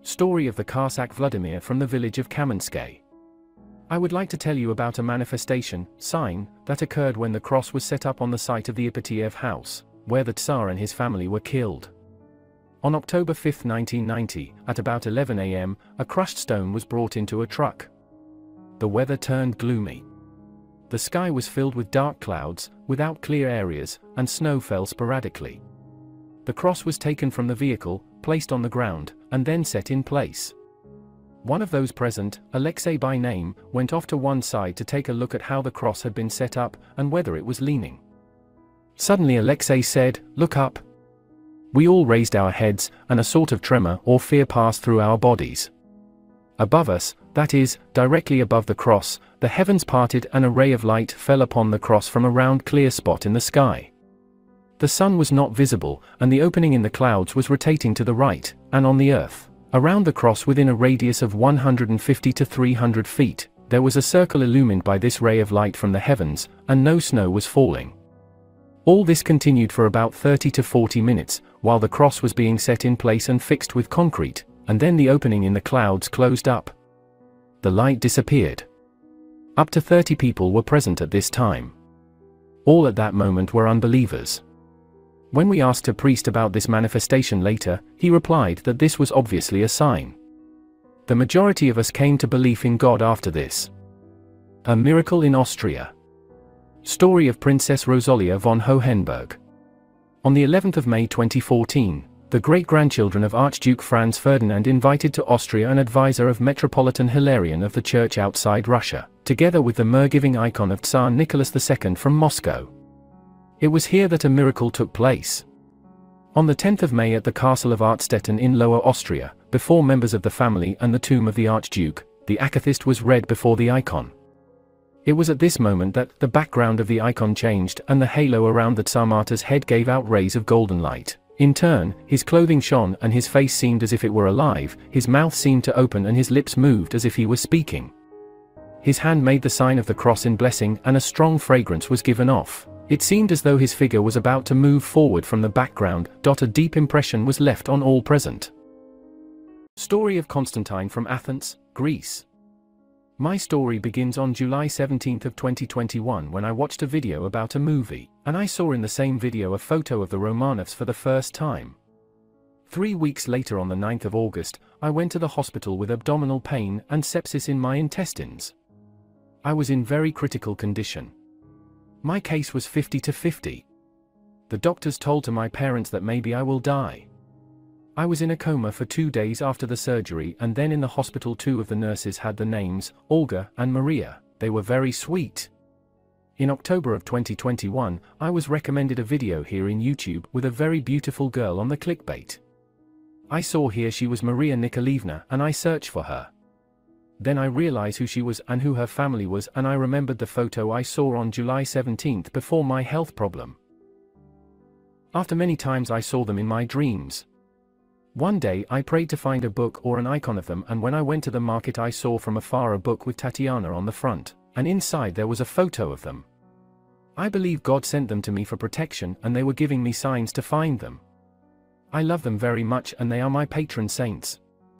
Story of the Cossack Vladimir from the village of Kamenskaya. I would like to tell you about a manifestation, sign, that occurred when the cross was set up on the site of the Ipatiev house, where the Tsar and his family were killed. On October 5, 1990, at about 11 a.m., a crushed stone was brought into a truck. The weather turned gloomy. The sky was filled with dark clouds, without clear areas, and snow fell sporadically. The cross was taken from the vehicle, placed on the ground, and then set in place. One of those present, Alexei by name, went off to one side to take a look at how the cross had been set up, and whether it was leaning. Suddenly Alexei said, "Look up." We all raised our heads, and a sort of tremor or fear passed through our bodies. Above us, that is, directly above the cross, the heavens parted and a ray of light fell upon the cross from a round clear spot in the sky. The sun was not visible, and the opening in the clouds was rotating to the right, and on the earth, around the cross within a radius of 150 to 300 feet, there was a circle illumined by this ray of light from the heavens, and no snow was falling. All this continued for about 30 to 40 minutes, while the cross was being set in place and fixed with concrete, and then the opening in the clouds closed up. The light disappeared. Up to 30 people were present at this time. All at that moment were unbelievers. When we asked a priest about this manifestation later, he replied that this was obviously a sign. The majority of us came to belief in God after this. A miracle in Austria. Story of Princess Rosalia von Hohenberg. On the 11th of May 2014, the great-grandchildren of Archduke Franz Ferdinand invited to Austria an advisor of Metropolitan Hilarion of the Church outside Russia, together with the myrrh-giving icon of Tsar Nicholas II from Moscow. It was here that a miracle took place. On the 10th of May at the castle of Artstetten in Lower Austria, before members of the family and the tomb of the Archduke, the akathist was read before the icon. It was at this moment that the background of the icon changed and the halo around the Tsar martyr's head gave out rays of golden light. In turn, his clothing shone and his face seemed as if it were alive, his mouth seemed to open and his lips moved as if he was speaking. His hand made the sign of the cross in blessing and a strong fragrance was given off. It seemed as though his figure was about to move forward from the background. A deep impression was left on all present. Story of Constantine from Athens, Greece. My story begins on July 17 of 2021 when I watched a video about a movie, and I saw in the same video a photo of the Romanovs for the first time. 3 weeks later on the 9th of August, I went to the hospital with abdominal pain and sepsis in my intestines. I was in very critical condition. My case was 50 to 50. The doctors told to my parents that maybe I will die. I was in a coma for 2 days after the surgery, and then in the hospital 2 of the nurses had the names, Olga and Maria. They were very sweet. In October of 2021, I was recommended a video here in YouTube with a very beautiful girl on the clickbait. I saw here she was Maria Nikolaevna and I searched for her. Then I realized who she was and who her family was, and I remembered the photo I saw on July 17th before my health problem. After many times I saw them in my dreams. One day I prayed to find a book or an icon of them, and when I went to the market I saw from afar a book with Tatiana on the front, and inside there was a photo of them. I believe God sent them to me for protection and they were giving me signs to find them. I love them very much and they are my patron saints.